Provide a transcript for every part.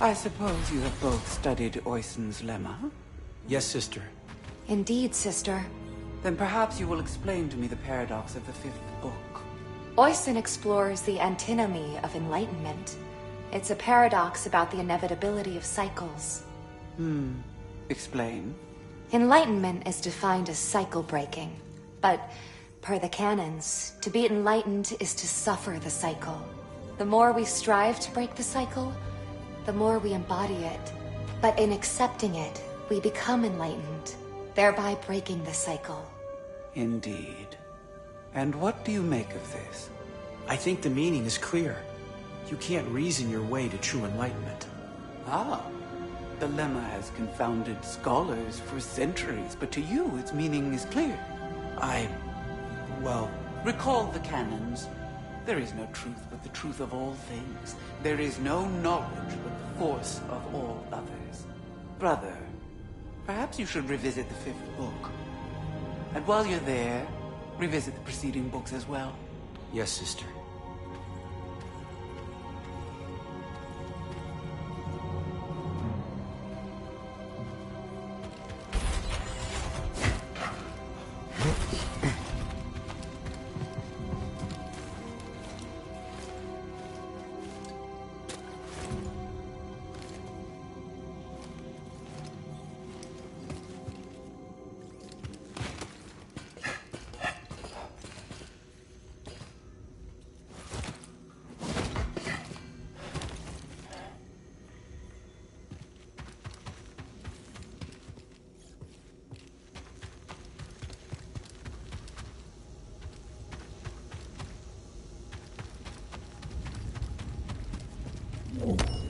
I suppose you have both studied Oisen's lemma? Yes, sister. Indeed, sister. Then perhaps you will explain to me the paradox of the fifth book. Oisen explores the antinomy of enlightenment. It's a paradox about the inevitability of cycles. Explain. Enlightenment is defined as cycle breaking. But, per the canons, to be enlightened is to suffer the cycle. The more we strive to break the cycle, the more we embody it. But in accepting it, we become enlightened, thereby breaking the cycle. Indeed. And what do you make of this? I think the meaning is clear. You can't reason your way to true enlightenment. Ah. The lemma has confounded scholars for centuries, but to you its meaning is clear. Well... Recall the canons. There is no truth but the truth of all things. There is no knowledge but the force of all others. Brother, perhaps you should revisit the fifth book. And while you're there, revisit the preceding books as well. Yes, sister.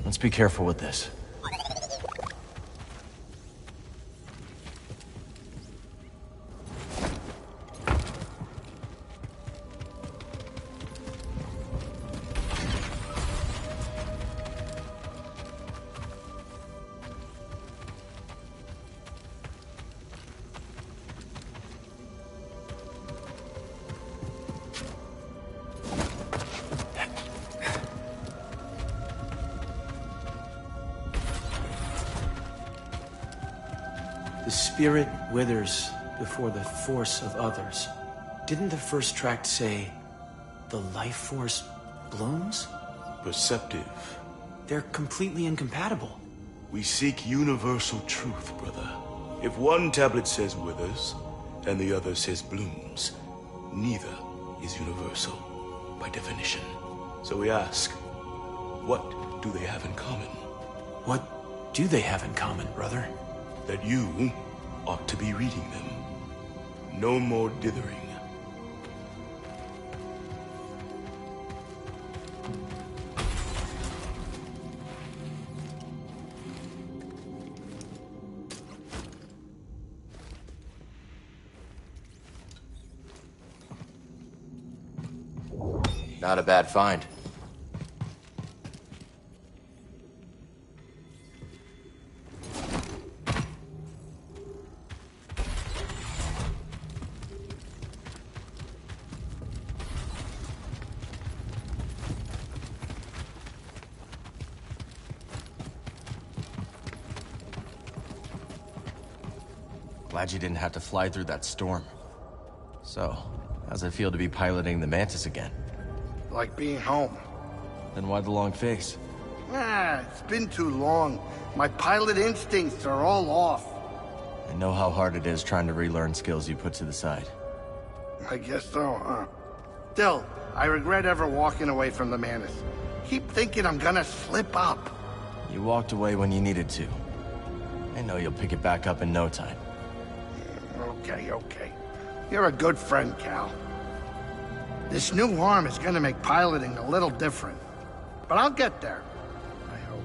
Let's be careful with this. The spirit withers before the force of others. Didn't the first tract say, the life force blooms? Perceptive. They're completely incompatible. We seek universal truth, brother. If one tablet says withers, and the other says blooms, neither is universal, by definition. So we ask, what do they have in common? What do they have in common, brother? That you ought to be reading them. No more dithering. Not a bad find. Glad you didn't have to fly through that storm. So, how's it feel to be piloting the Mantis again? Like being home. Then why the long face? It's been too long. My pilot instincts are all off. I know how hard it is trying to relearn skills you put to the side. I guess so, huh? Still, I regret ever walking away from the Mantis. Keep thinking I'm gonna slip up. You walked away when you needed to. I know you'll pick it back up in no time. Okay. You're a good friend, Cal. This new arm is gonna make piloting a little different. But I'll get there. I hope.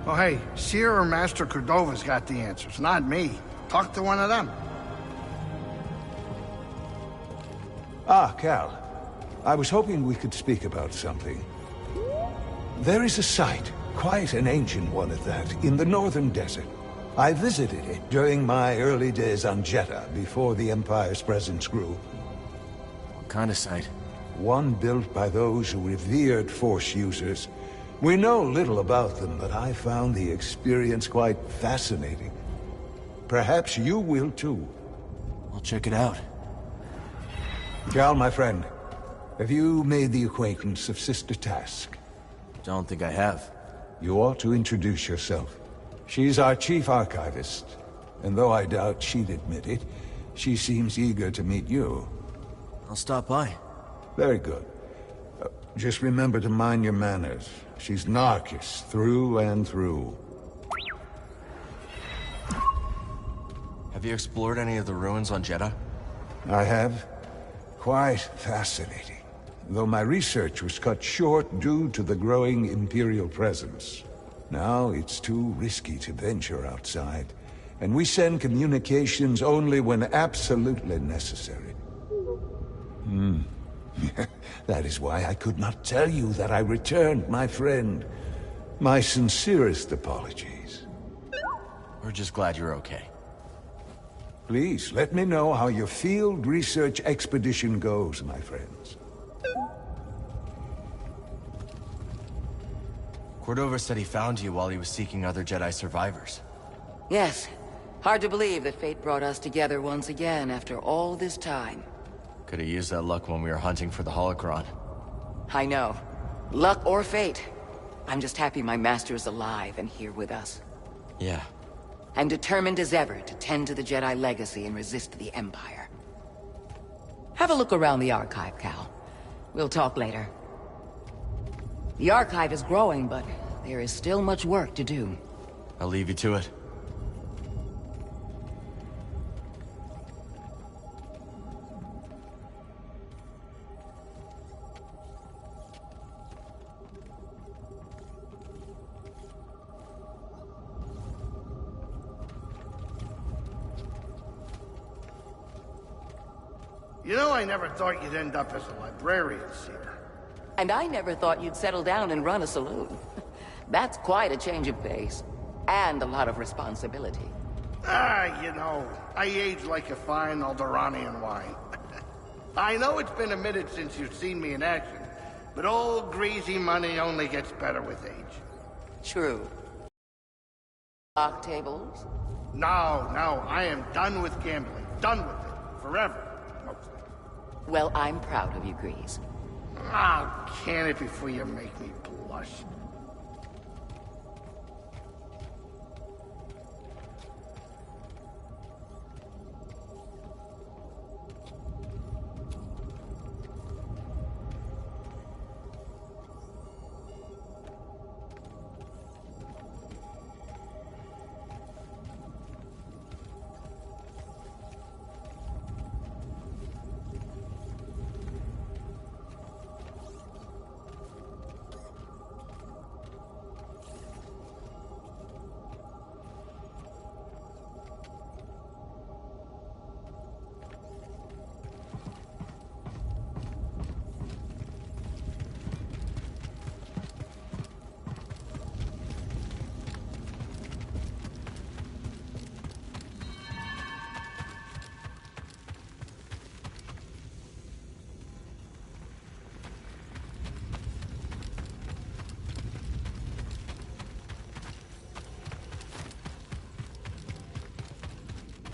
Oh, hey, Seer or Master Cordova's got the answers, not me. Talk to one of them. Ah, Cal. I was hoping we could speak about something. There is a site, quite an ancient one at that, in the northern desert. I visited it during my early days on Jeddah, before the Empire's presence grew. What kind of site? One built by those who revered Force users, We know little about them, but I found the experience quite fascinating. Perhaps you will too. I'll check it out. Cal, my friend, have you made the acquaintance of Sister Task? Don't think I have. You ought to introduce yourself. She's our chief archivist, and though I doubt she'd admit it, she seems eager to meet you. I'll stop by. Very good. Just remember to mind your manners. She's Narcus, through and through. Have you explored any of the ruins on Jeddah? I have. Quite fascinating. Though my research was cut short due to the growing Imperial presence. Now it's too risky to venture outside, and we send communications only when absolutely necessary. That is why I could not tell you that I returned, my friend. My sincerest apologies. We're just glad you're okay. Please, let me know how your field research expedition goes, my friends. Cordova said he found you while he was seeking other Jedi survivors. Yes. Hard to believe that fate brought us together once again after all this time. Could have used that luck when we were hunting for the holocron. I know. Luck or fate. I'm just happy my master is alive and here with us. Yeah. And determined as ever to tend to the Jedi legacy and resist the Empire. Have a look around the archive, Cal. We'll talk later. The archive is growing, but there is still much work to do. I'll leave you to it. You know, I never thought you'd end up as a librarian, Seer. And I never thought you'd settle down and run a saloon. That's quite a change of pace. And a lot of responsibility. You know, I age like a fine Alderanian wine. I know it's been a minute since you've seen me in action, but old greasy money only gets better with age. True. Lock tables? No, I am done with gambling. Done with it. Forever. Mostly. Well, I'm proud of you, Grease. Can it before you make me blush?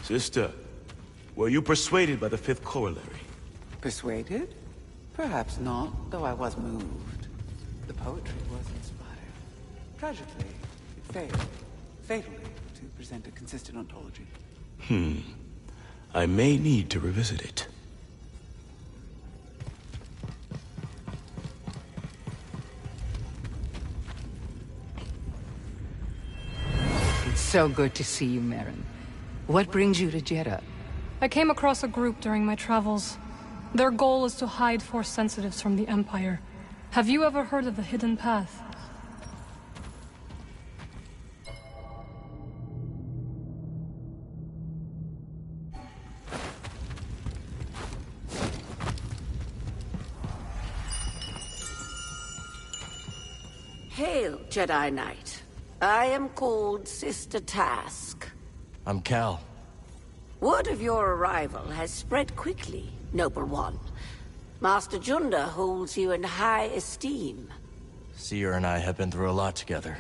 Sister, were you persuaded by the fifth corollary? Persuaded? Perhaps not, though I was moved. The poetry was inspired. Tragically, it failed, fatally, to present a consistent ontology. I may need to revisit it. It's so good to see you, Merrin. What brings you to Jeddah? I came across a group during my travels. Their goal is to hide Force sensitives from the Empire. Have you ever heard of the Hidden Path? Hail, Jedi Knight. I am called Sister Task. I'm Cal. Word of your arrival has spread quickly, Noble One. Master Junda holds you in high esteem. Seer and I have been through a lot together.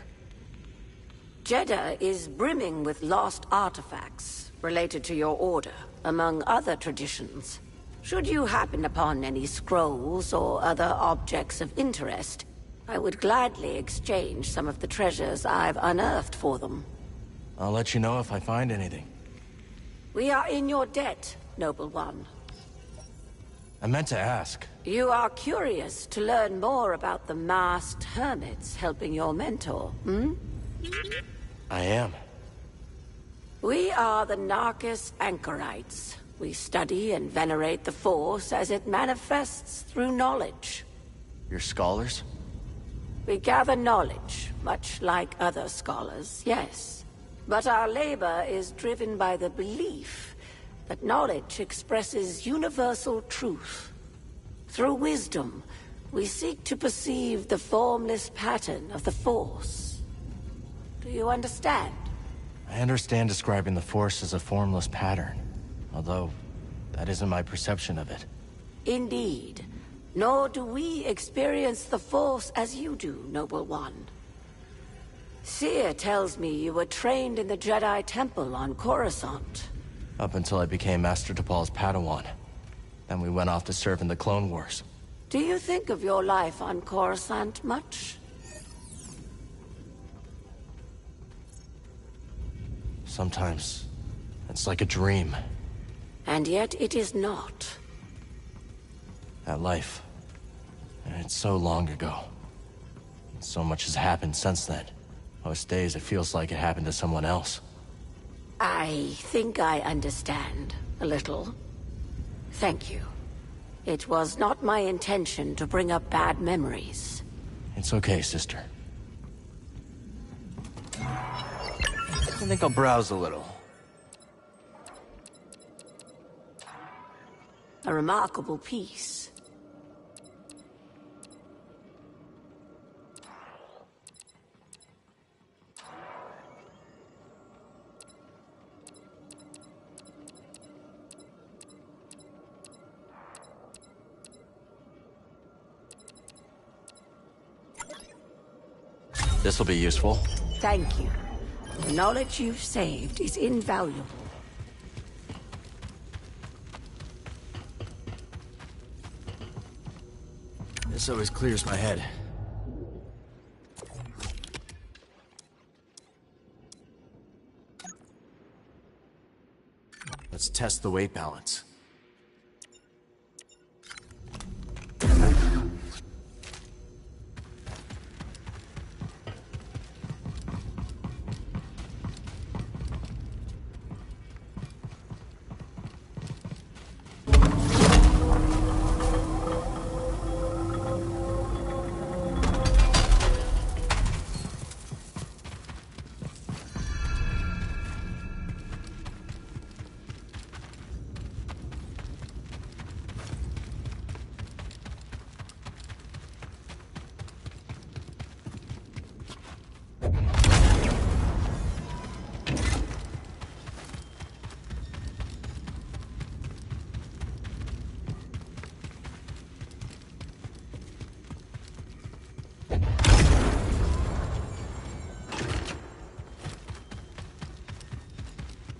Jeddah is brimming with lost artifacts related to your order, among other traditions. Should you happen upon any scrolls or other objects of interest, I would gladly exchange some of the treasures I've unearthed for them. I'll let you know if I find anything. We are in your debt, Noble One. I meant to ask. You are curious to learn more about the masked hermits helping your mentor, hmm? I am. We are the Narcus Anchorites. We study and venerate the Force as it manifests through knowledge. You're scholars? We gather knowledge, much like other scholars, yes. But our labor is driven by the belief that knowledge expresses universal truth. Through wisdom, we seek to perceive the formless pattern of the Force. Do you understand? I understand describing the Force as a formless pattern, although that isn't my perception of it. Indeed. Nor do we experience the Force as you do, Noble One. Seer tells me you were trained in the Jedi Temple on Coruscant. Up until I became Master Tapal's Padawan. Then we went off to serve in the Clone Wars. Do you think of your life on Coruscant much? Sometimes, it's like a dream. And yet it is not. That life, it's so long ago. So much has happened since then. Most days it feels like it happened to someone else. I think I understand, a little. Thank you. It was not my intention to bring up bad memories. It's okay, sister. I think I'll browse a little. A remarkable piece. This'll be useful. Thank you. The knowledge you've saved is invaluable. This always clears my head. Let's test the weight balance.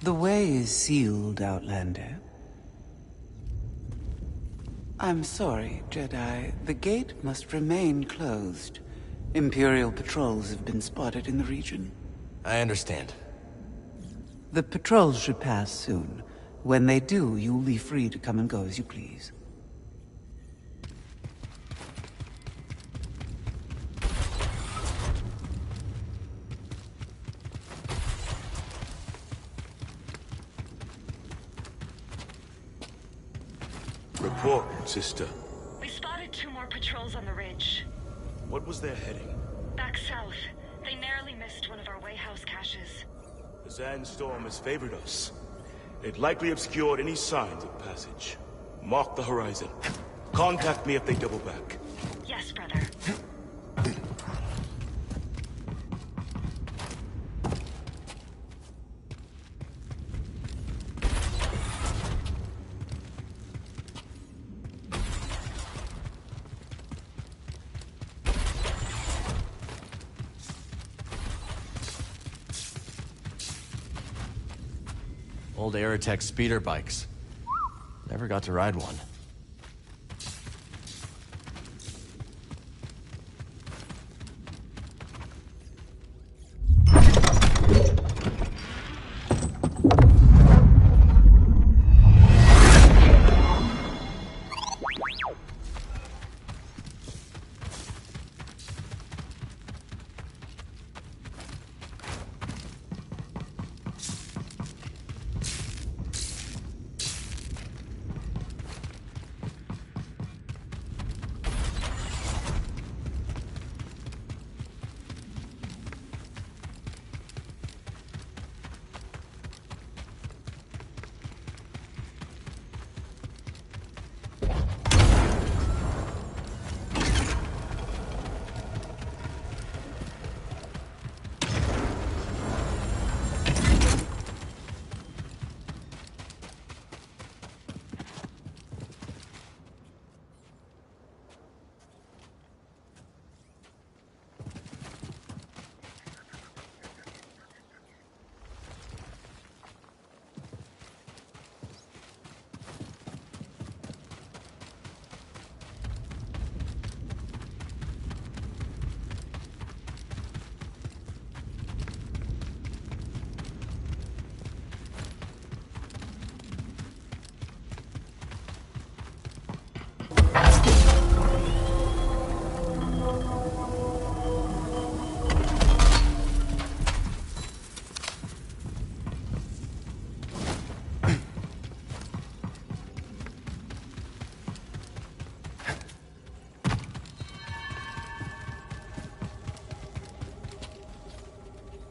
The way is sealed, Outlander. I'm sorry, Jedi. The gate must remain closed. Imperial patrols have been spotted in the region. I understand. The patrols should pass soon. When they do, you'll be free to come and go as you please. Report, sister. We spotted 2 more patrols on the ridge. What was their heading? Back south. They narrowly missed one of our Wayhouse caches. The sandstorm has favored us. It likely obscured any signs of passage. Mark the horizon. Contact me if they double back. Yes, brother. Old Aerotech speeder bikes. Never got to ride one.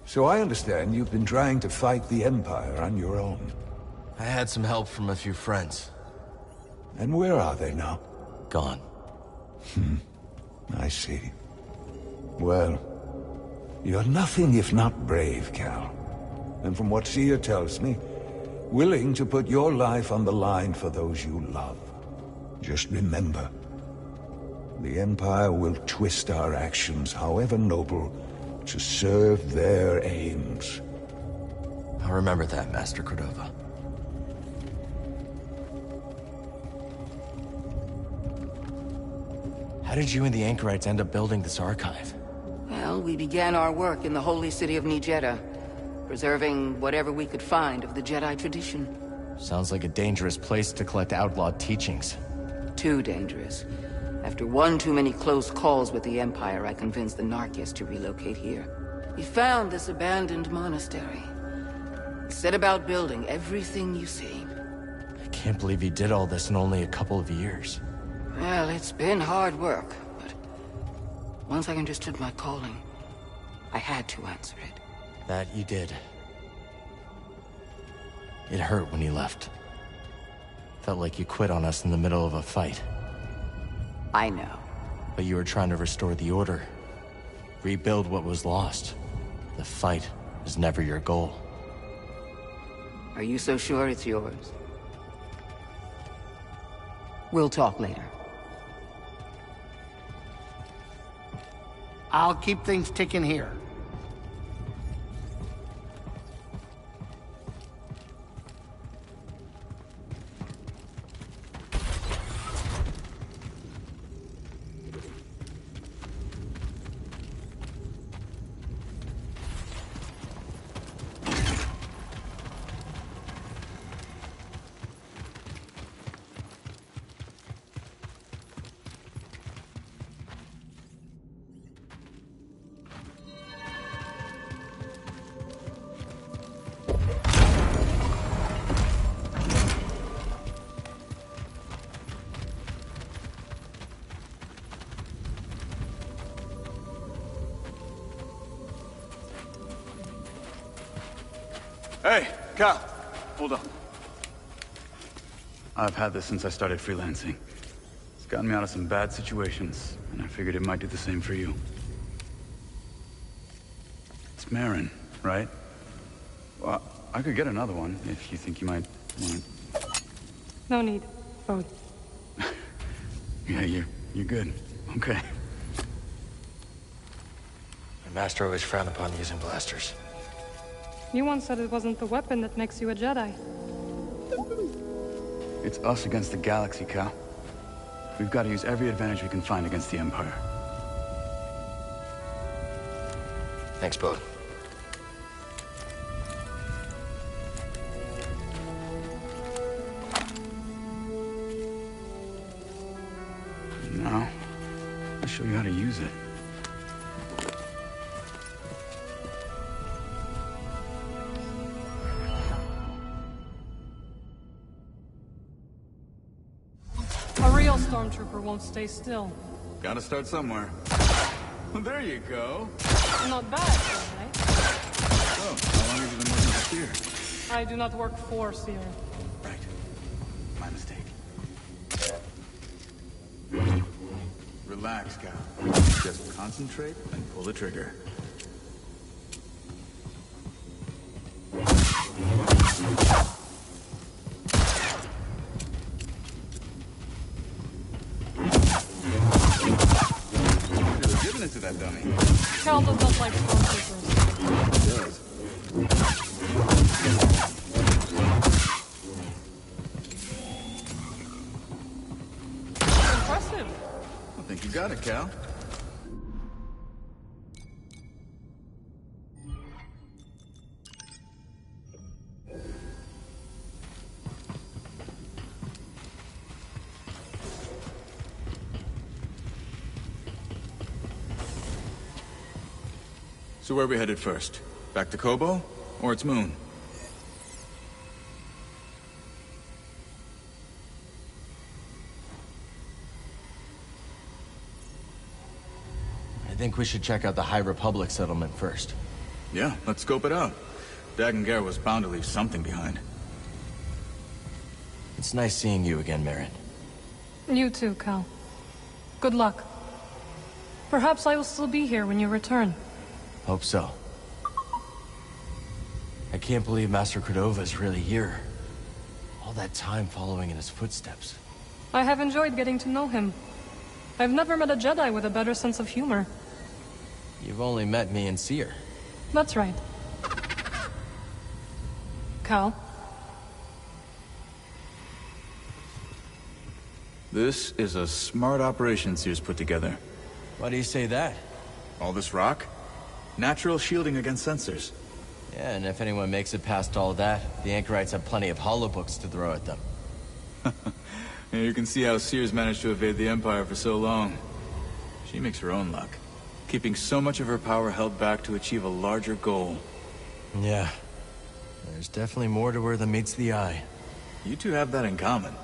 So I understand you've been trying to fight the Empire on your own. I had some help from a few friends. And where are they now? Gone. I see. Well, you're nothing if not brave, Cal. And from what Sia tells me, willing to put your life on the line for those you love. Just remember, the Empire will twist our actions, however noble, to serve their aims. I'll remember that, Master Cordova. How did you and the Anchorites end up building this archive? Well, we began our work in the holy city of Nijeda, preserving whatever we could find of the Jedi tradition. Sounds like a dangerous place to collect outlawed teachings. Too dangerous. After one too many close calls with the Empire, I convinced the Narkis to relocate here. We found this abandoned monastery. Set about building everything you see. I can't believe you did all this in only a couple of years. Well, it's been hard work, but once I understood my calling, I had to answer it. That you did. It hurt when you left. Felt like you quit on us in the middle of a fight. I know. But you were trying to restore the Order. Rebuild what was lost. The fight was never your goal. Are you so sure it's yours? We'll talk later. I'll keep things ticking here. Hey, Cal, hold on. I've had this since I started freelancing. It's gotten me out of some bad situations, and I figured it might do the same for you. It's Marin, right? Well, I could get another one if you think you might want it. No need. Phone. Yeah, you're good. Okay. My master always frowned upon using blasters. You once said it wasn't the weapon that makes you a Jedi. It's us against the galaxy, Cal. We've got to use every advantage we can find against the Empire. Thanks, Bode. Now, I'll show you how to use it. A real stormtrooper won't stay still. Gotta start somewhere. There you go. Not bad, right? So, how long have you been working for Seer? I do not work for Seer. Right. My mistake. Relax, Cal. Just concentrate and pull the trigger. You're giving it to that dummy. Cal does not like stormtroopers. He does. Impressive. I think you got it, Cal. So where are we headed first? Back to Kobo? Or its moon? I think we should check out the High Republic settlement first. Yeah, let's scope it out. Dagan was bound to leave something behind. It's nice seeing you again, Merrin. You too, Cal. Good luck. Perhaps I will still be here when you return. Hope so. I can't believe Master Cordova is really here. All that time following in his footsteps. I have enjoyed getting to know him. I've never met a Jedi with a better sense of humor. You've only met me and Seer. That's right. Cal? This is a smart operation Seer's put together. Why do you say that? All this rock? Natural shielding against sensors. Yeah, and if anyone makes it past all that, the Anchorites have plenty of holobooks to throw at them. Yeah, you can see how Seer's managed to evade the Empire for so long. She makes her own luck, keeping so much of her power held back to achieve a larger goal. Yeah. There's definitely more to her than meets the eye. You two have that in common.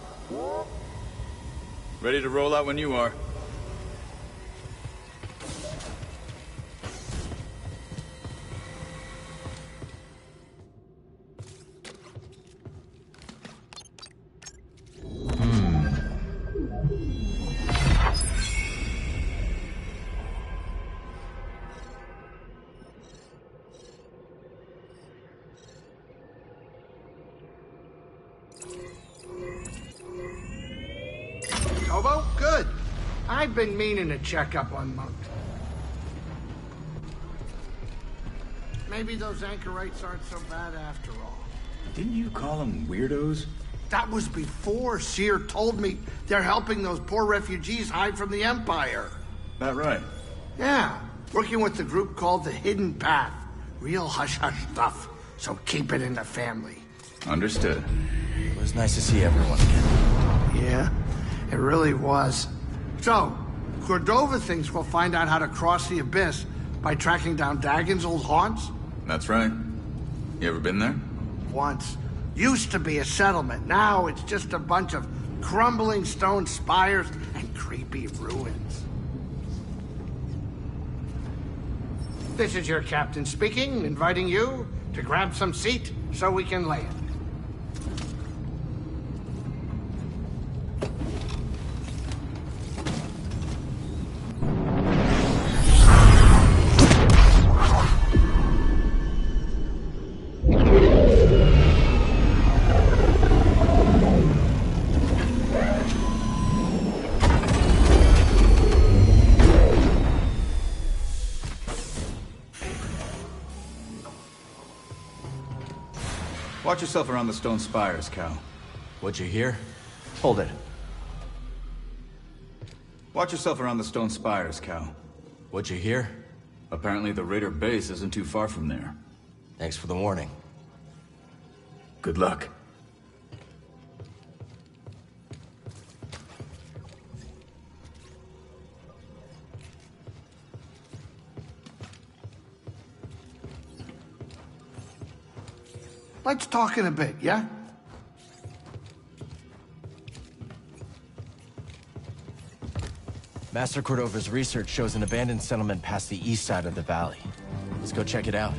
Ready to roll out when you are. Kobo? Good. I've been meaning to check up on Monk. Maybe those anchorites aren't so bad after all. Didn't you call them weirdos? That was before Seer told me they're helping those poor refugees hide from the Empire. That right? Yeah, working with the group called the Hidden Path. Real hush-hush stuff, so keep it in the family. Understood. It was nice to see everyone again. Yeah, it really was. So, Cordova thinks we'll find out how to cross the Abyss by tracking down Dagan's old haunts? That's right. You ever been there? Once. Used to be a settlement. Now it's just a bunch of crumbling stone spires and creepy ruins. This is your captain speaking, inviting you to grab some seat so we can land. Watch yourself around the stone spires, Cal. What'd you hear? Hold it. Watch yourself around the stone spires, Cal. What'd you hear? Apparently the Raider base isn't too far from there. Thanks for the warning. Good luck. Let's talk in a bit, yeah? Master Cordova's research shows an abandoned settlement past the east side of the valley. Let's go check it out.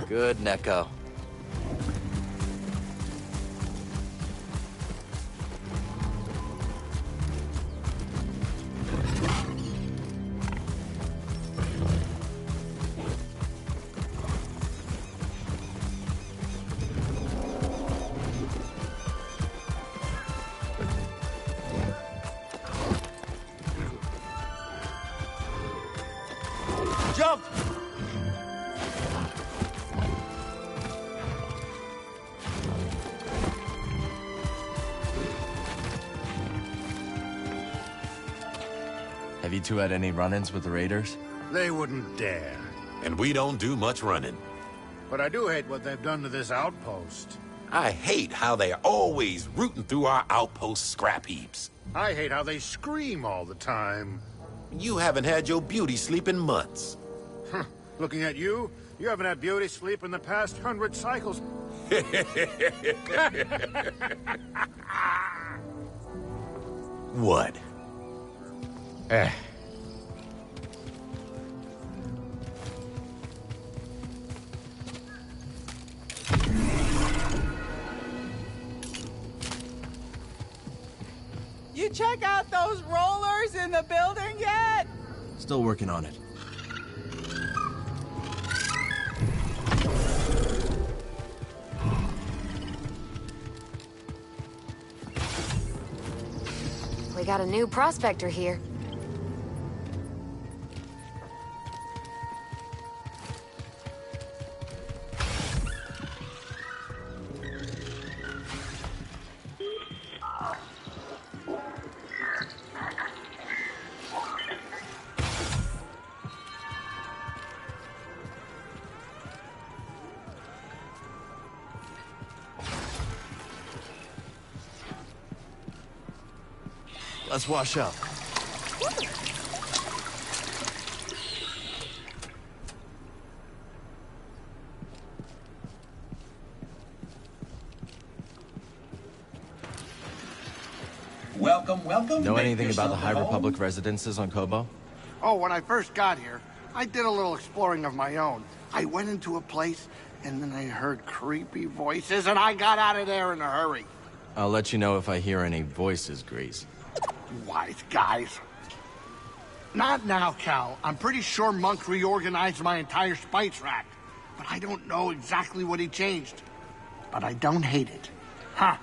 Good, Neko. Jump! Have you two had any run-ins with the Raiders? They wouldn't dare. And we don't do much running. But I do hate what they've done to this outpost. I hate how they're always rooting through our outpost scrap heaps. I hate how they scream all the time. You haven't had your beauty sleep in months. Looking at you, you haven't had beauty sleep in the past 100 cycles. What? You check out those rollers in the building yet? Still working on it. We got a new prospector here. Let's wash up. Welcome, welcome. Know anything about the High Republic residences on Kobo? Oh, when I first got here, I did a little exploring of my own. I went into a place, and then I heard creepy voices, and I got out of there in a hurry. I'll let you know if I hear any voices, Grease. Wise guys. Not now, Cal. I'm pretty sure Monk reorganized my entire spice rack. But I don't know exactly what he changed. But I don't hate it. Huh.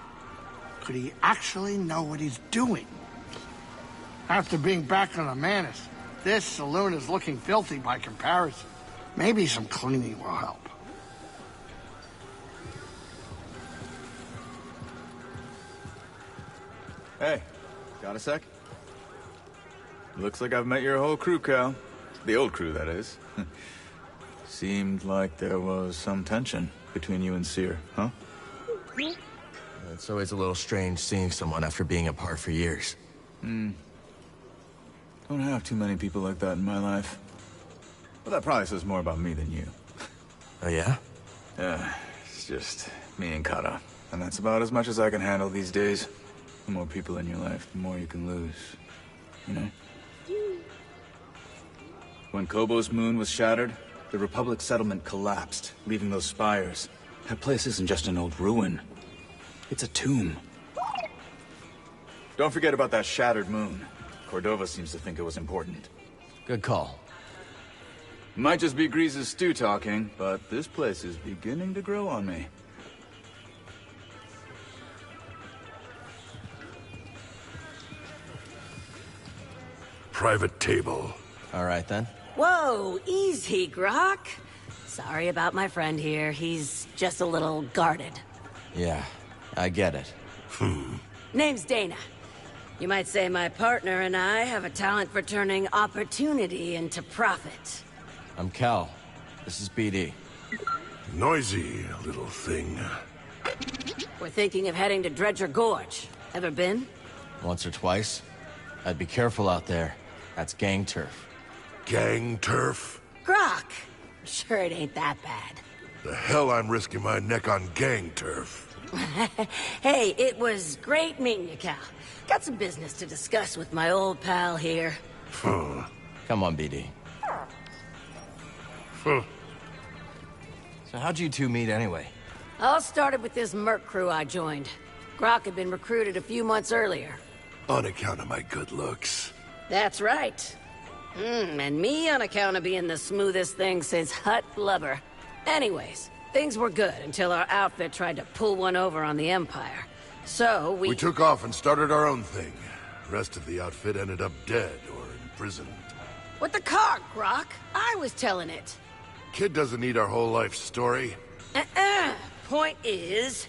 Could he actually know what he's doing? After being back on the Manus, this saloon is looking filthy by comparison. Maybe some cleaning will help. Hey, got a sec? Looks like I've met your whole crew, Cal. The old crew, that is. Seemed like there was some tension between you and Seer, huh? It's always a little strange seeing someone after being apart for years. Don't have too many people like that in my life. But that probably says more about me than you. Oh, yeah? Yeah, it's just me and Kata. And that's about as much as I can handle these days. The more people in your life, the more you can lose. You know? When Kobo's moon was shattered, the Republic settlement collapsed, leaving those spires. That place isn't just an old ruin. It's a tomb. Don't forget about that shattered moon. Cordova seems to think it was important. Good call. Might just be Grease's stew talking, but this place is beginning to grow on me. Private table. All right, then. Whoa, easy, Grok. Sorry about my friend here. He's just a little guarded. Yeah, I get it. Name's Dana. You might say my partner and I have a talent for turning opportunity into profit. I'm Cal. This is BD. Noisy little thing. We're thinking of heading to Dredger Gorge. Ever been? Once or twice. I'd be careful out there. That's gang turf. Gang turf? Grok! Sure it ain't that bad. The hell I'm risking my neck on gang turf. Hey, it was great meeting you, Cal. Got some business to discuss with my old pal here. Come on, BD. So how'd you two meet anyway? All started with this merc crew I joined. Grok had been recruited a few months earlier. On account of my good looks. That's right. And me on account of being the smoothest thing since Hut Blubber. Anyways, things were good until our outfit tried to pull one over on the Empire. So we took off and started our own thing. The rest of the outfit ended up dead or in prison. With the car, Grok. I was telling it. Kid doesn't need our whole life story. Point is,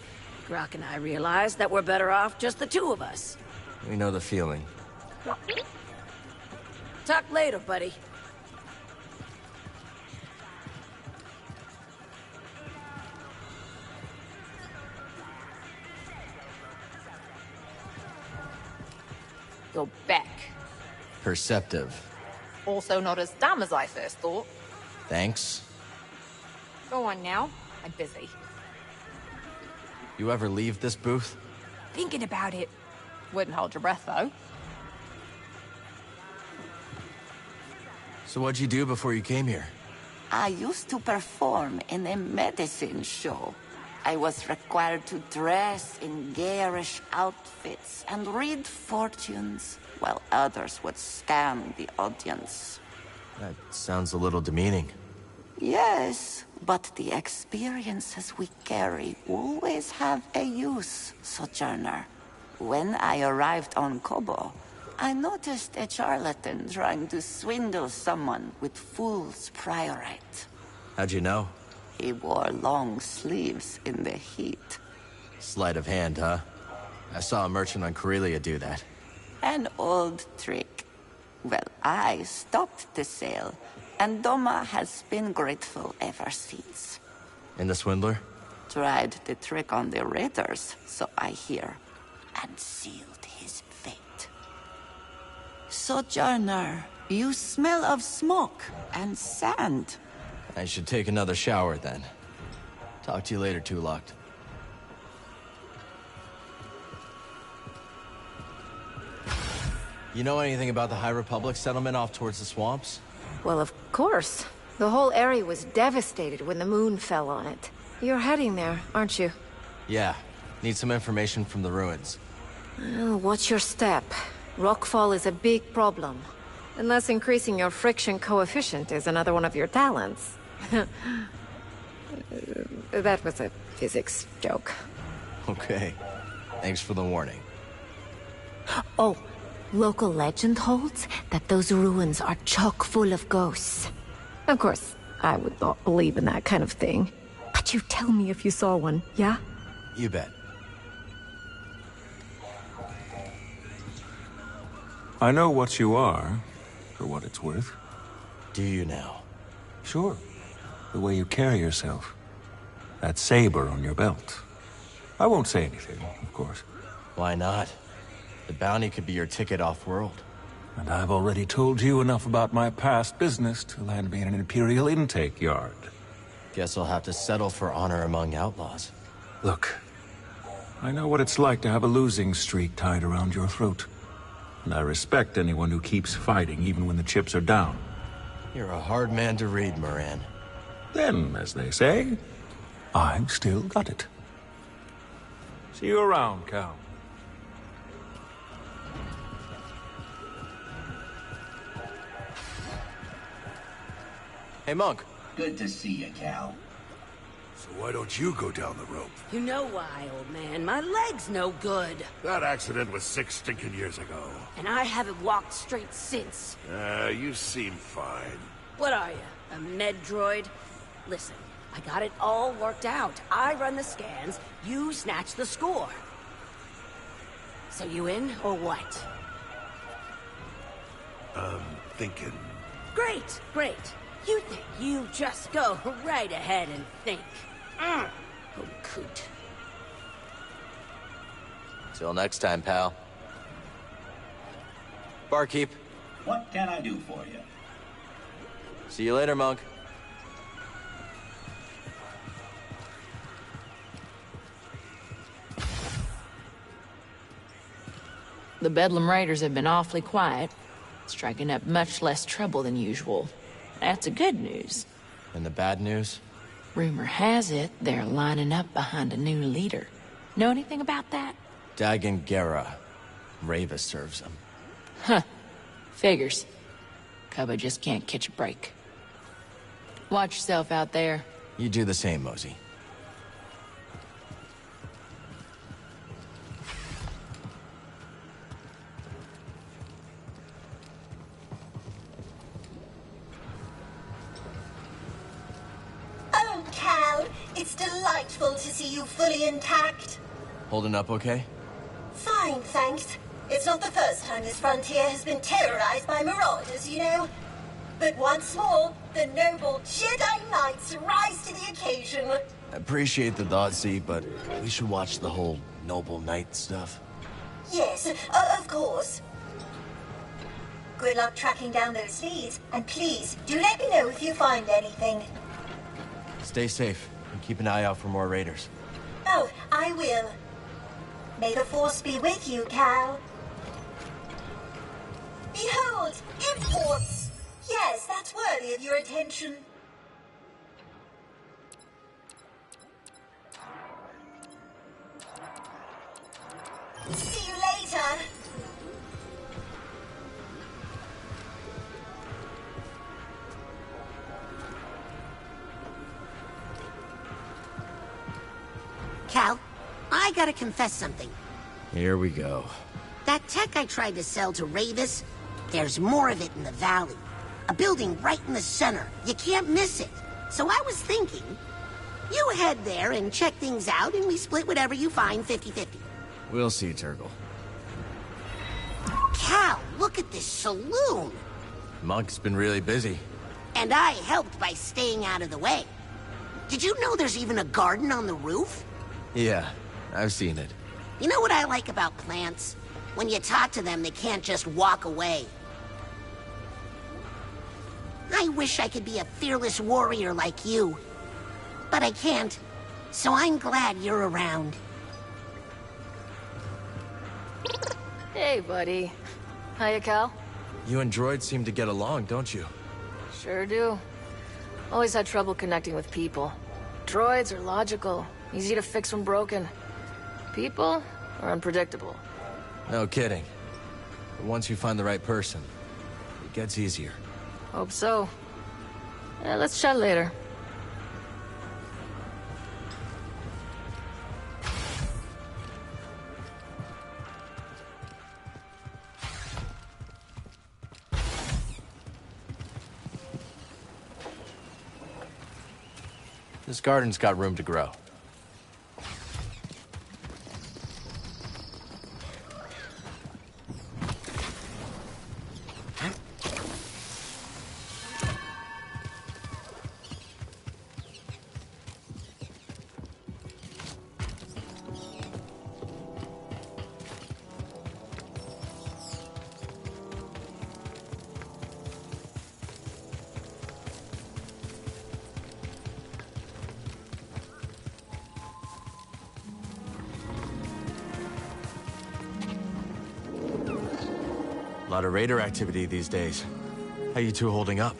Grok and I realized that we're better off just the two of us. We know the feeling. Talk later, buddy. You're back. Perceptive. Also not as dumb as I first thought. Thanks. Go on now. I'm busy. You ever leave this booth? Thinking about it. Wouldn't hold your breath, though. So what'd you do before you came here? I used to perform in a medicine show. I was required to dress in garish outfits and read fortunes, while others would scam the audience. That sounds a little demeaning. Yes, but the experiences we carry always have a use, Sojourner. When I arrived on Kobo, I noticed a charlatan trying to swindle someone with fool's priorite. How'd you know? He wore long sleeves in the heat. Sleight of hand, huh? I saw a merchant on Corellia do that. An old trick. Well, I stopped the sale, and Doma has been grateful ever since. And the swindler? Tried the trick on the raiders, so I hear, and sealed his fate. Sojourner, you smell of smoke and sand. I should take another shower then. Talk to you later, Two-Locked. You know anything about the High Republic settlement off towards the swamps? Well, of course. The whole area was devastated when the moon fell on it. You're heading there, aren't you? Yeah. Need some information from the ruins. Well, watch your step. Rockfall is a big problem. Unless increasing your friction coefficient is another one of your talents. That was a physics joke. Okay. Thanks for the warning. Oh, local legend holds that those ruins are chock full of ghosts. Of course, I would not believe in that kind of thing. But you tell me if you saw one, yeah? You bet. I know what you are, for what it's worth. Do you now? Sure. The way you carry yourself. That saber on your belt. I won't say anything, of course. Why not? The bounty could be your ticket off-world. And I've already told you enough about my past business to land me in an Imperial intake yard. Guess I'll have to settle for honor among outlaws. Look, I know what it's like to have a losing streak tied around your throat. And I respect anyone who keeps fighting even when the chips are down. You're a hard man to read, Moran. Then, as they say, I've still got it. See you around, Cal. Hey, Monk. Good to see you, Cal. So why don't you go down the rope? You know why, old man. My leg's no good. That accident was 6 stinking years ago. And I haven't walked straight since. You seem fine. What are you, a med droid? Listen, I got it all worked out. I run the scans, you snatch the score. So you in, or what? Thinking. Great, great. You think you just go right ahead and think. Oh, coot. Till next time, pal. Barkeep. What can I do for you? See you later, Monk. The Bedlam Raiders have been awfully quiet, striking up much less trouble than usual. That's the good news. And the bad news? Rumor has it they're lining up behind a new leader. Know anything about that? Dagan Gera. Rava serves him. Huh. Figures. Cubba just can't catch a break. Watch yourself out there. You do the same, Mosey. Oh, Cal, it's delightful to see you fully intact. Holding up okay? Fine, thanks. It's not the first time this frontier has been terrorized by marauders, you know. But once more, the noble Jedi Knights rise to the occasion. I appreciate the thought, Z, but we should watch the whole Noble Knight stuff. Yes, of course. Good luck tracking down those leads, and please, do let me know if you find anything. Stay safe, and keep an eye out for more raiders. Oh, I will. May the Force be with you, Cal. Behold, imports! Yes, that's worthy of your attention. See you later. Cal, I gotta confess something. Here we go. That tech I tried to sell to Ravis, there's more of it in the valley. A building right in the center. You can't miss it. So I was thinking, you head there and check things out, and we split whatever you find 50-50. We'll see, Turgle. Cal, look at this saloon. Monk's been really busy. And I helped by staying out of the way. Did you know there's even a garden on the roof? Yeah, I've seen it. You know what I like about plants? When you talk to them, they can't just walk away. I wish I could be a fearless warrior like you. But I can't. So I'm glad you're around. Hey, buddy. Hiya, Cal. You and droids seem to get along, don't you? Sure do. Always had trouble connecting with people. Droids are logical, easy to fix when broken. People are unpredictable. No kidding. But once you find the right person, it gets easier. Hope so. Let's chat later. This garden's got room to grow. A lot of raider activity these days. How you two holding up?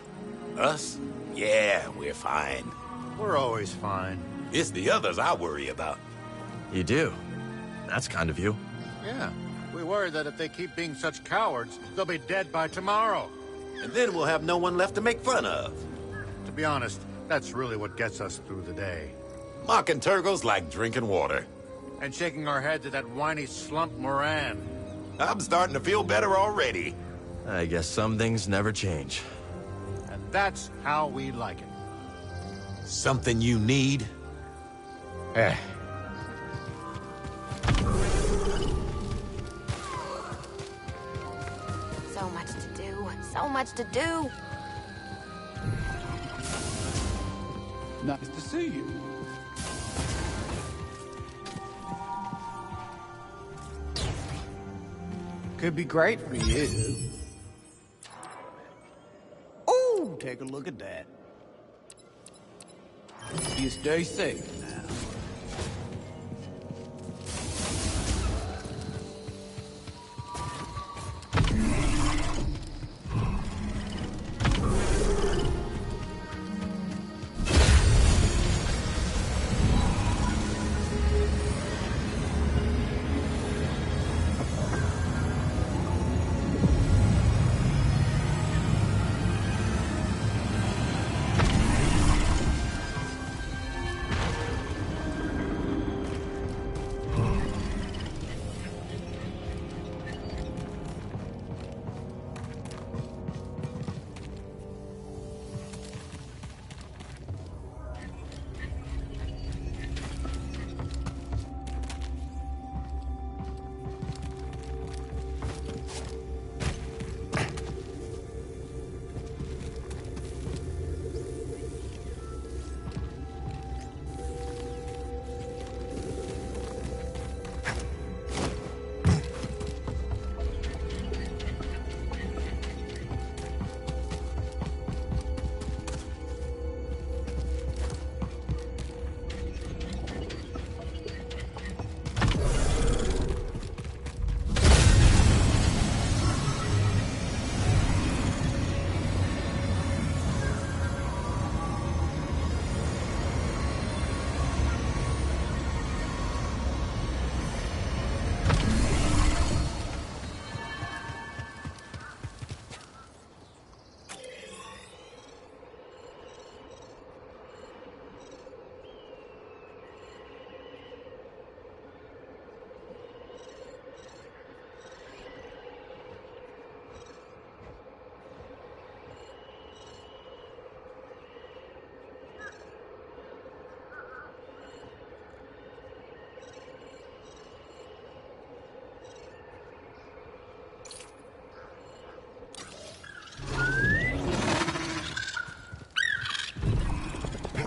Us? Yeah, we're fine. We're always fine. It's the others I worry about. You do? That's kind of you. Yeah, we worry that if they keep being such cowards, they'll be dead by tomorrow. And then we'll have no one left to make fun of. To be honest, that's really what gets us through the day. Mocking Turgle's like drinking water. And shaking our heads at that whiny slump Moran. I'm starting to feel better already. I guess some things never change. And That's how we like it. Something you need? Eh. So much to do. So much to do. Nice to see you. Could be great for you. Oh, take a look at that. You stay safe now.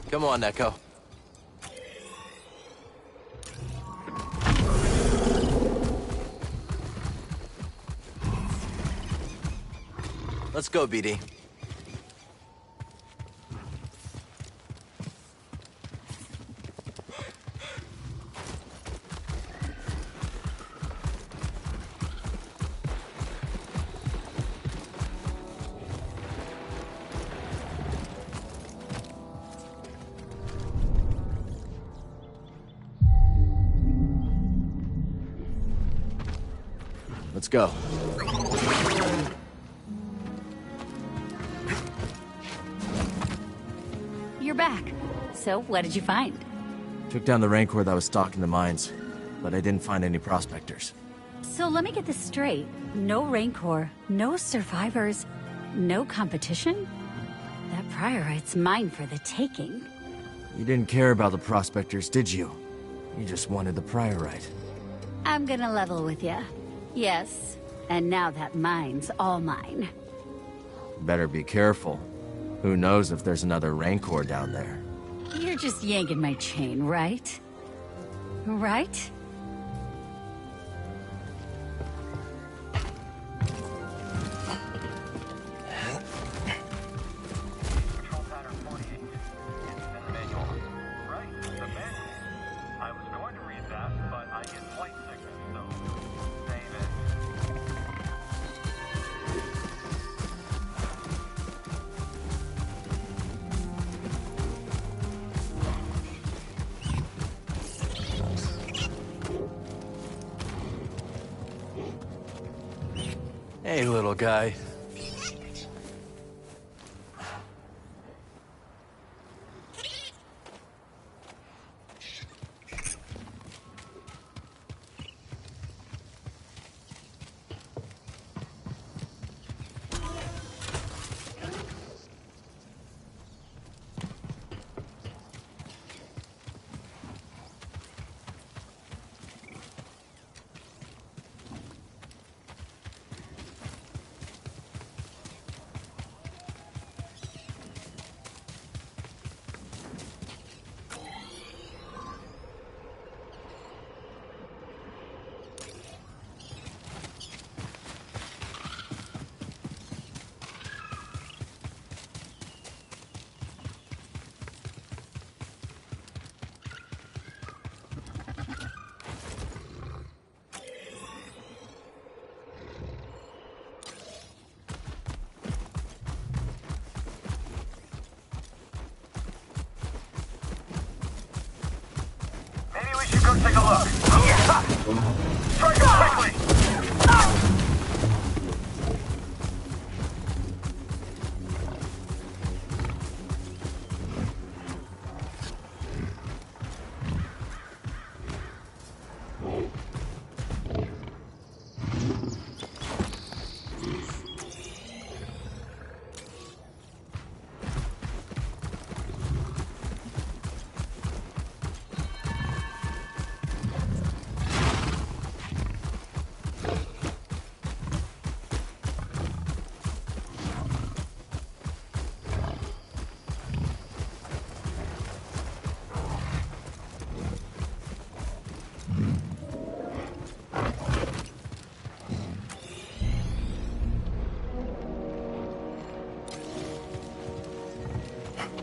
Come on, Echo. Let's go, BD. Let's go. You're back. So, what did you find? Took down the Rancor that was stalking the mines, but I didn't find any prospectors. So let me get this straight. No Rancor, no survivors, no competition? That priorite's mine for the taking. You didn't care about the prospectors, did you? You just wanted the priorite. I'm gonna level with ya. Yes. And now that mine's all mine. Better be careful. Who knows if there's another Rancor down there? You're just yanking my chain, right? Right? Hey, little guy. take a look. Strike him quickly!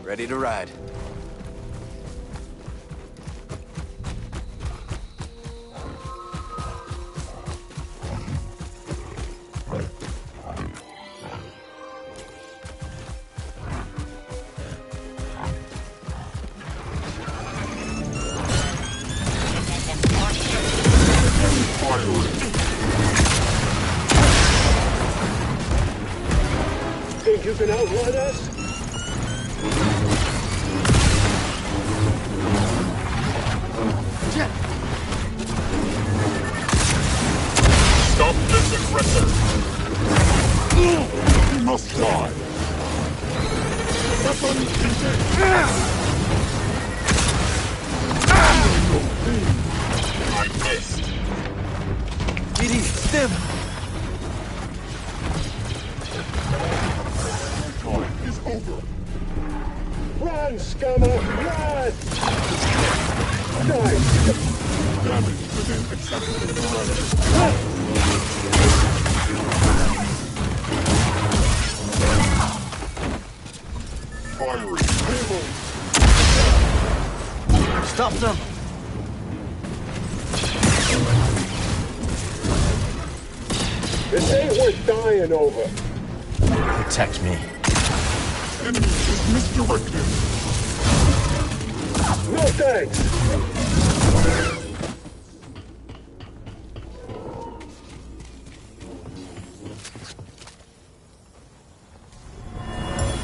Ready to ride. Think you can outrun us? Stop this aggressor! You must die! I missed! GD, stim! Time is over! Run, scummer! Run! Die! Damage within acceptable parameters. Firing! Stop them! This ain't worth dying over. Protect me. Enemy is misdirected. No thanks!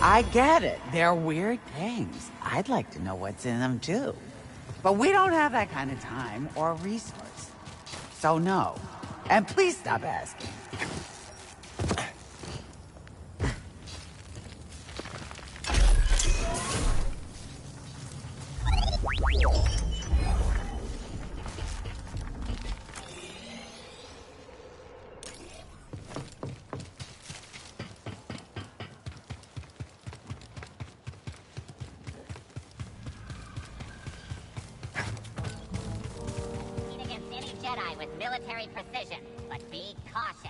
I get it. They're weird things. I'd like to know what's in them, too. But we don't have that kind of time or resource. So no. And please stop asking. Jedi with military precision, but be cautious.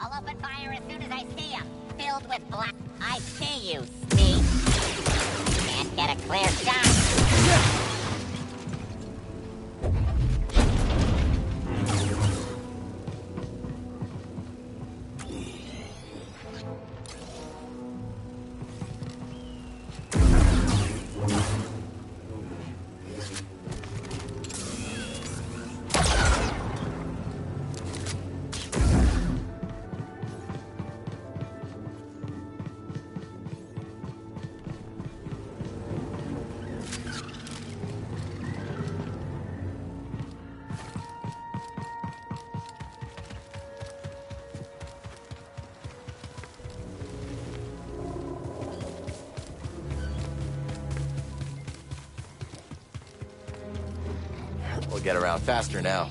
I'll open fire as soon as I see him, filled with black. I see you, Steve. Can't get a clear shot. We'll get around faster now.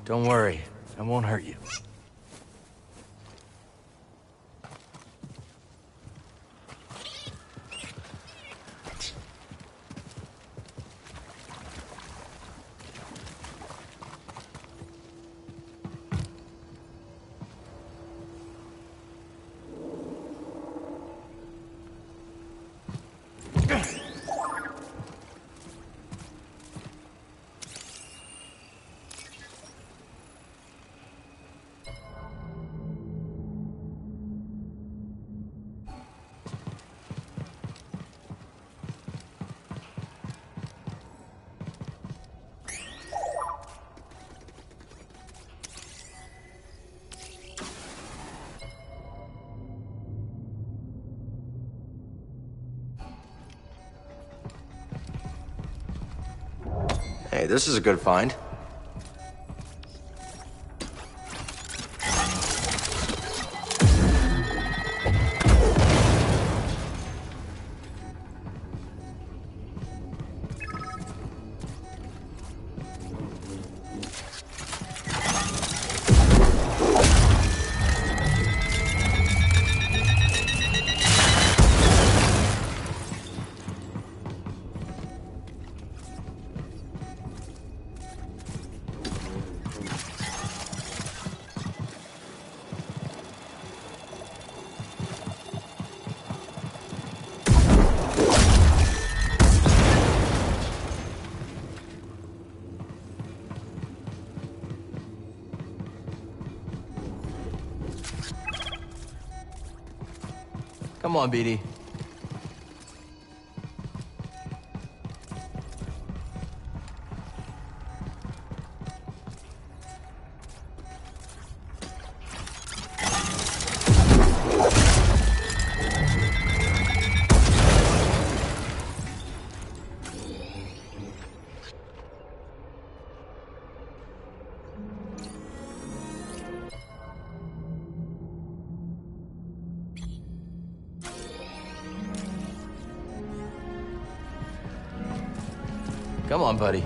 Don't worry, I won't hurt you. Hey, this is a good find. Come on, BD. Come on, buddy.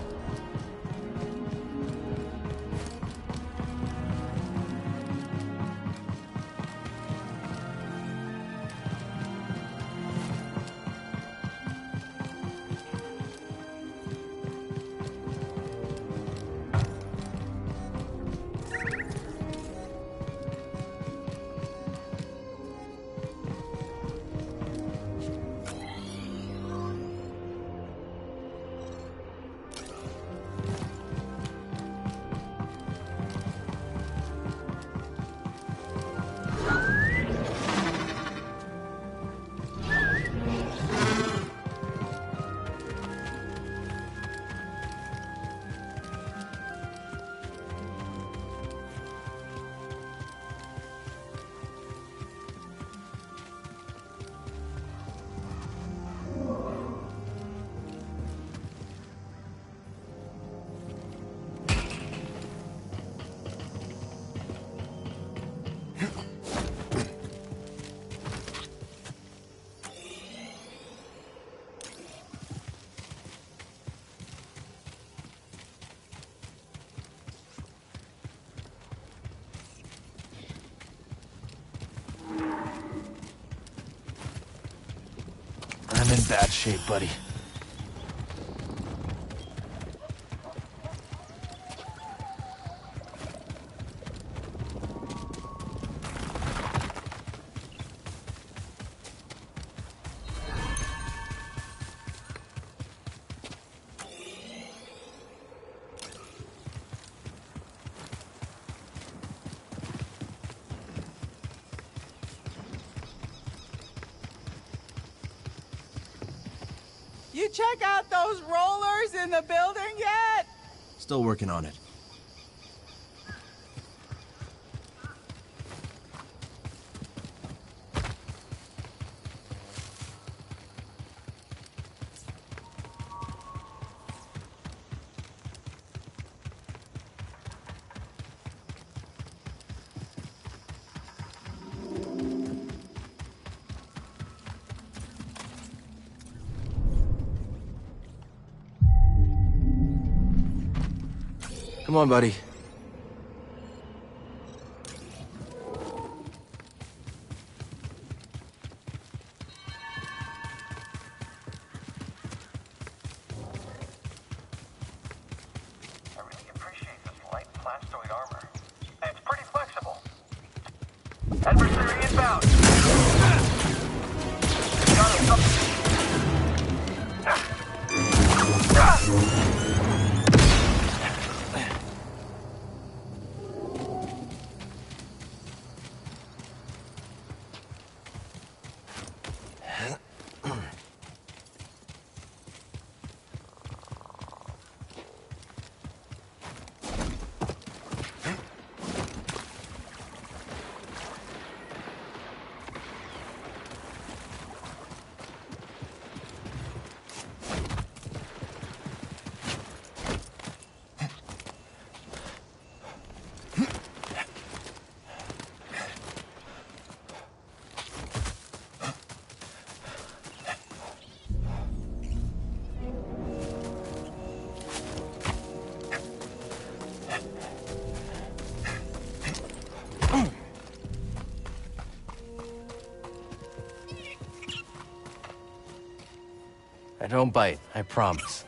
I'm in bad shape, buddy. You check out those rollers in the building yet? Still working on it. Come on, buddy. I don't bite, I promise.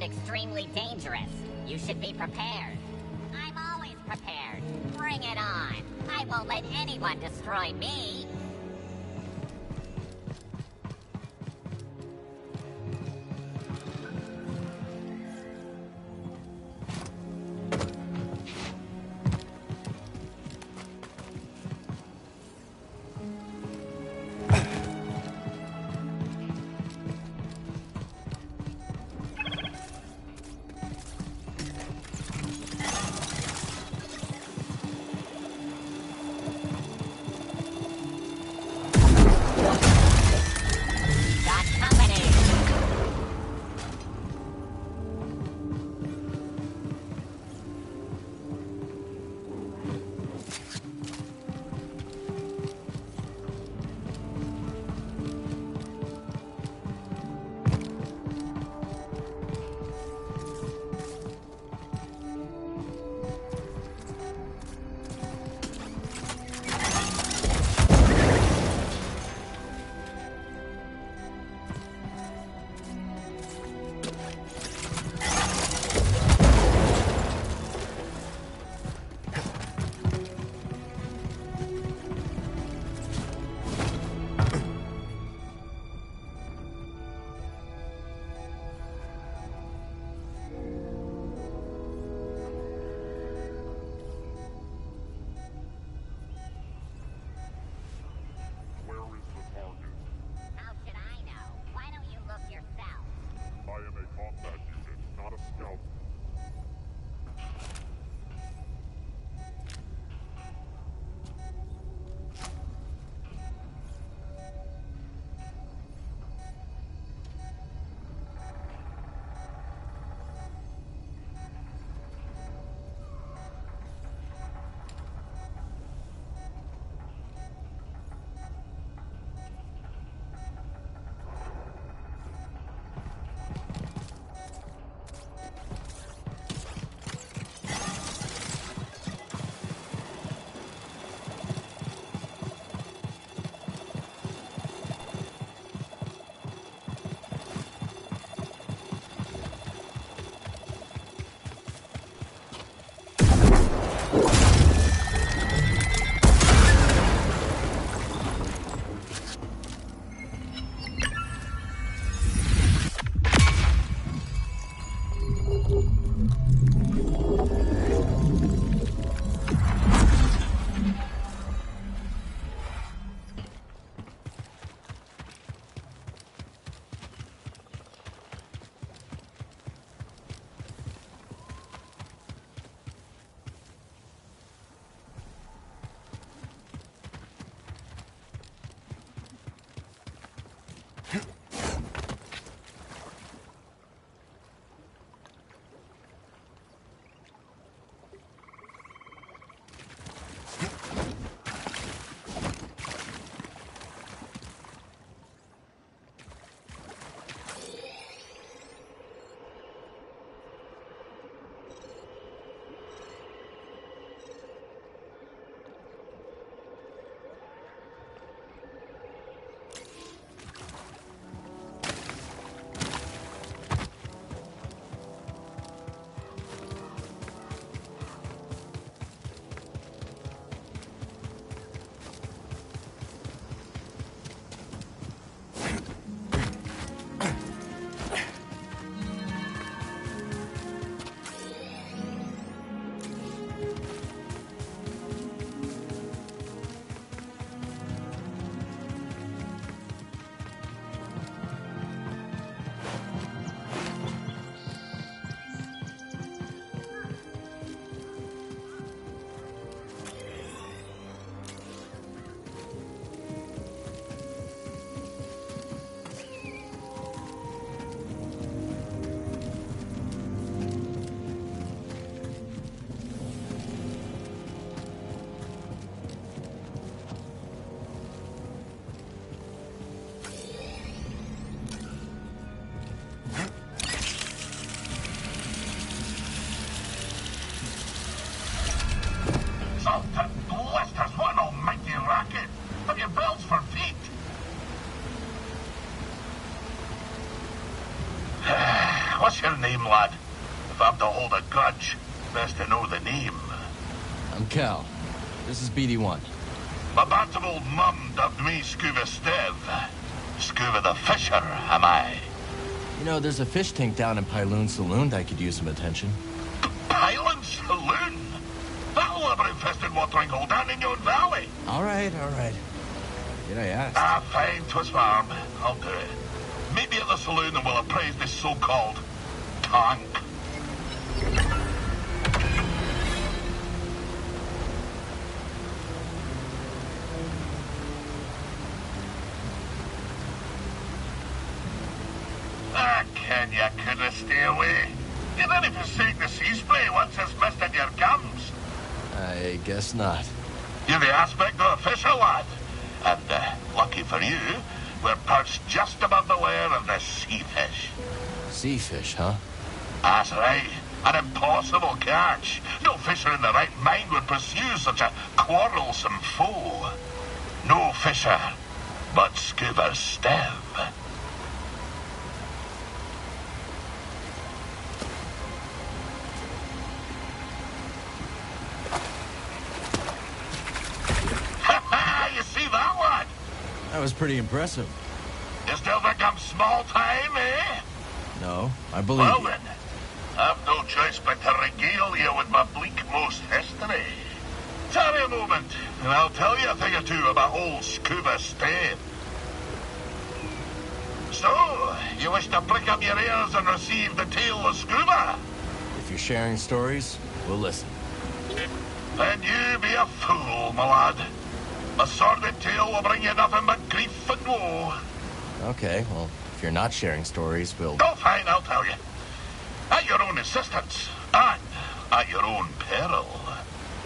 Extremely dangerous. You should be prepared. I'm always prepared. Bring it on. I won't let anyone destroy me. If I'm to hold a grudge, best to know the name. I'm Cal. This is BD1. My bantam old mum dubbed me Scuba Stev. Scuba the Fisher, am I? You know, there's a fish tank down in Pyloon Saloon that could use some attention. Pyloon Saloon? That'll never infested watering hole down in your valley. All right. Did I ask? Fine, twist my arm. I'll do it. Meet me at the saloon and we'll appraise this so-called tank. Ken, you couldn't stay away. You didn't forsake the sea spray once it's missed in your gums. I guess not. You're the aspect of a fisher, lad. And, lucky for you, we're perched just above the lair of the sea fish. Sea fish, huh? That's right. An impossible catch. No fisher in the right mind would pursue such a quarrelsome foe. No fisher, but Scuba Stev. You see that one? That was pretty impressive. You still think I'm small time, eh? No, I believe Well you. then, I've no choice but to regale you with my bleak-most history. Tarry a moment, and I'll tell you a thing or two about old Scuba Stev. So, you wish to prick up your ears and receive the tale of Scuba? If you're sharing stories, we'll listen. Then you be a fool, my lad. A sordid tale will bring you nothing but grief and woe. Okay, well, if you're not sharing stories, we'll... Oh, fine, I'll tell you. At your own insistence, and at your own peril.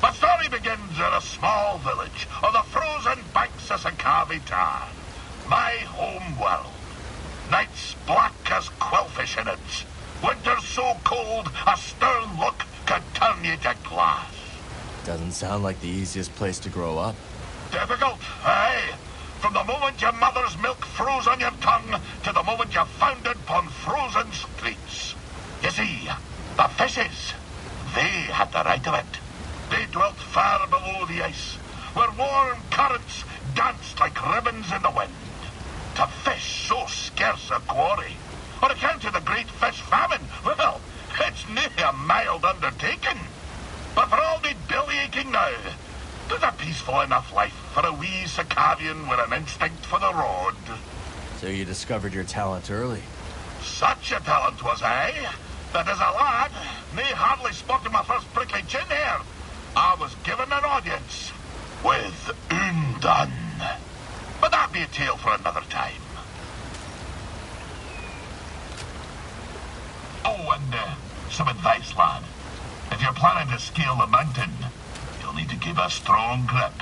My story begins in a small village on the frozen banks of Sankavi Tarn, my home world. Nights black as quillfish innards. Winters so cold, a stern look could turn you to glass. Doesn't sound like the easiest place to grow up. Difficult, aye. From the moment your mother's milk froze on your tongue to the moment you foundered upon frozen streets. You see, the fishes, they had the right of it. They dwelt far below the ice, where warm currents danced like ribbons in the wind. To fish so scarce a quarry, on account of the great fish famine, well, it's nae a mild undertaking. But for all me belly aching now, there's a peaceful enough life for a wee Sacavian with an instinct for the rod. So you discovered your talent early. Such a talent was I, that as a lad, me hardly spotted my first prickly chin hair, I was given an audience with Undone. But that be a tale for another time. Oh, and some advice, lad. If you're planning to scale the mountain, you'll need to keep a strong grip.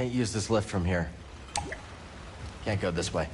Can't use this lift from here. Can't go this way.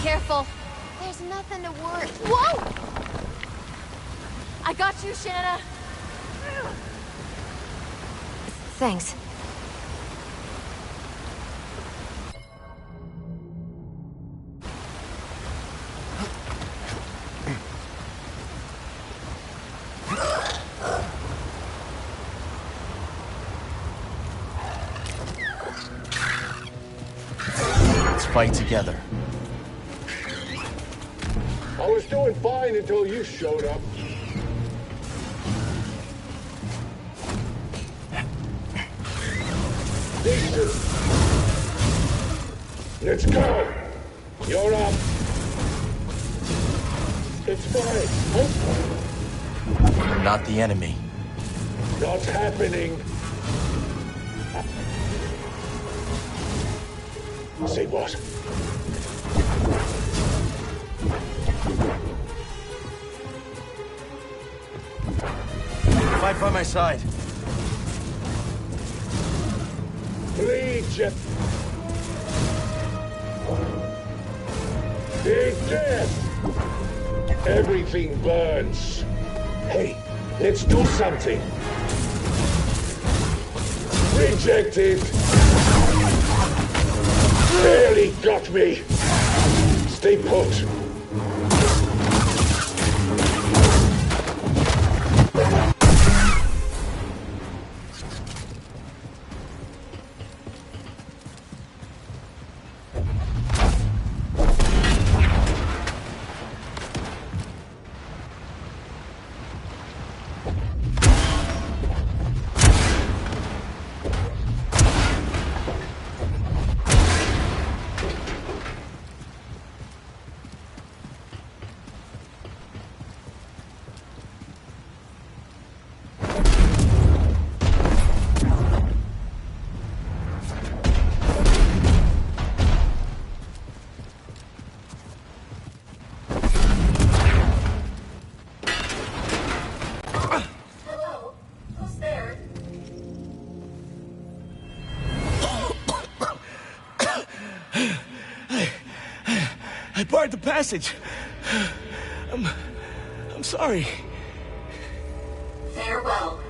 Careful. There's nothing to worry. Whoa! I got you, Shanna. Thanks. Let's fight together. I was doing fine until you showed up. Decent. Let's go. You're up. It's fine. You're not the enemy. Not happening. Say what? Fight by my side. Legion. Big death. Everything burns. Hey, let's do something. Rejected. Barely got me. Stay put. I barred the passage. I'm sorry. Farewell.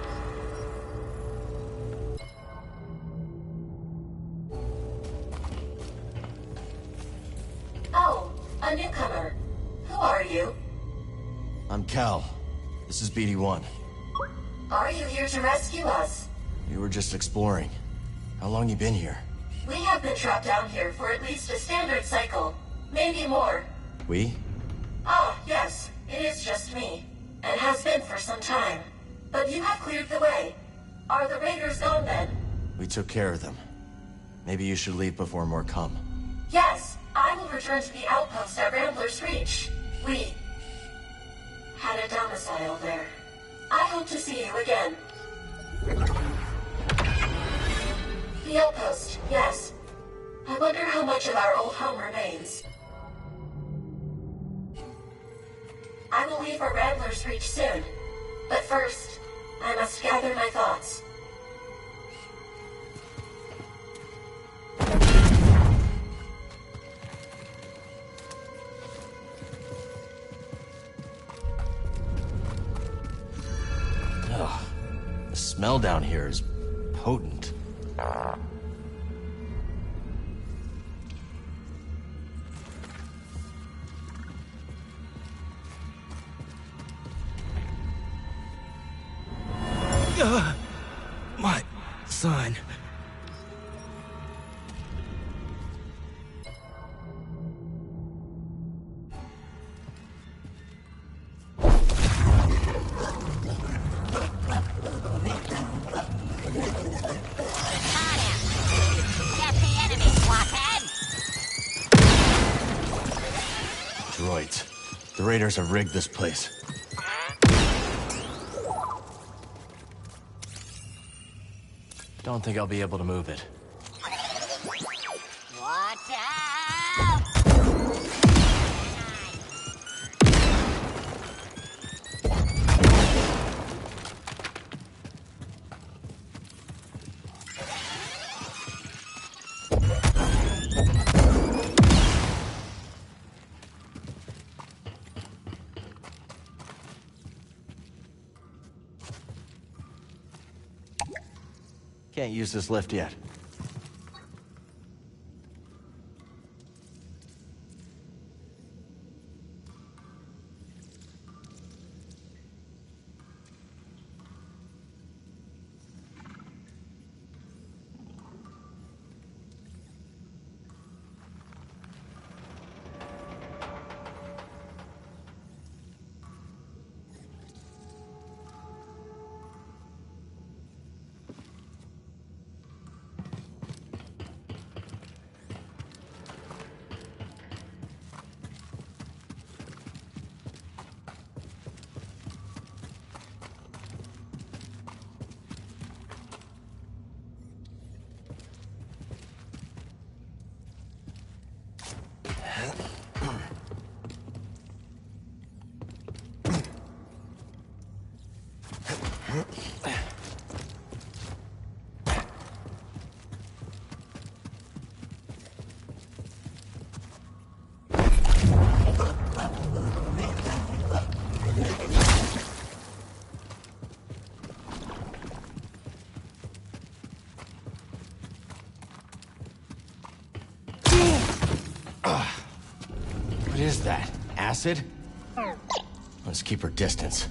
Oh, a newcomer. Who are you? I'm Cal. This is BD1. Are you here to rescue us? We were just exploring. How long you been here? We have been trapped down here for at least a standard cycle. Maybe more. We? Ah, yes. It is just me. And has been for some time. But you have cleared the way. Are the raiders gone then? We took care of them. Maybe you should leave before more come. Yes. I will return to the outpost at Rambler's Reach. We had a domicile there. I hope to see you again. The outpost, yes. I wonder how much of our old home remains. I will leave for Rambler's Reach soon. But first, I must gather my thoughts. Ugh. The smell down here is potent. My son. Droids. The raiders have rigged this place. Don't think I'll be able to move it. Watch out! Can't use this lift yet. What is that? Acid? Let's keep her distance.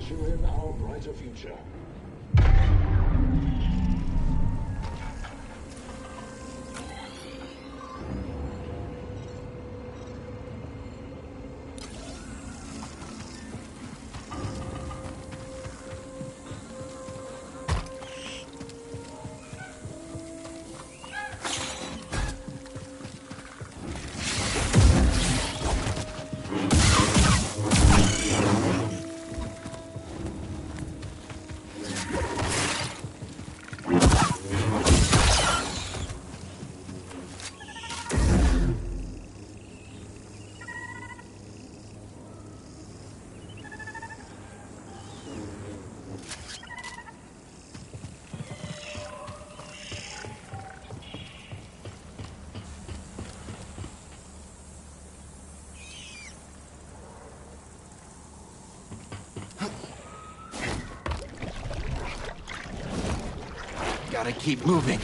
usher in our brighter future. Gotta keep moving.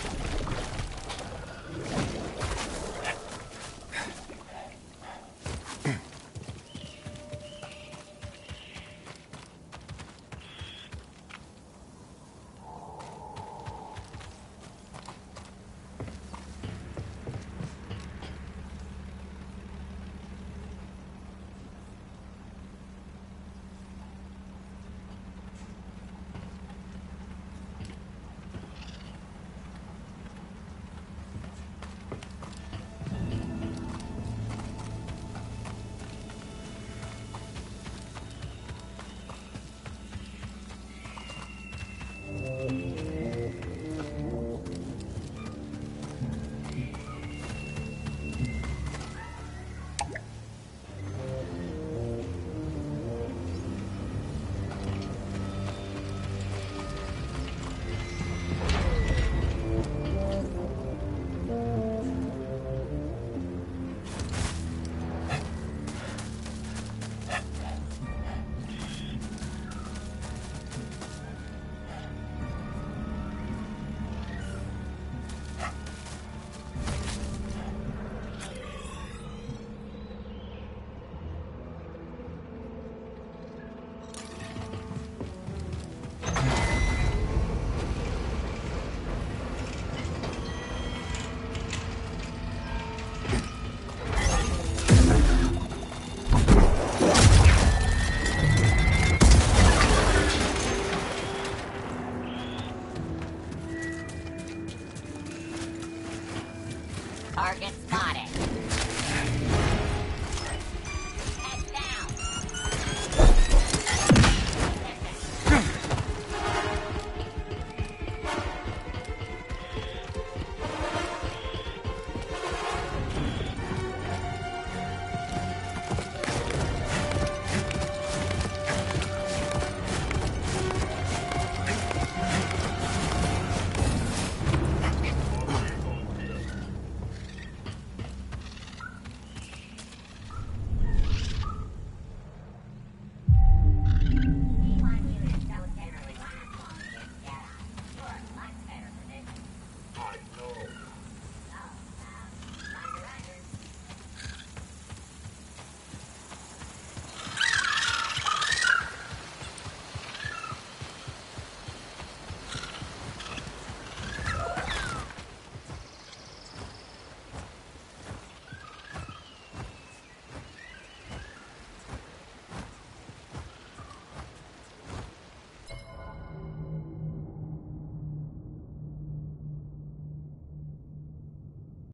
Target spotted.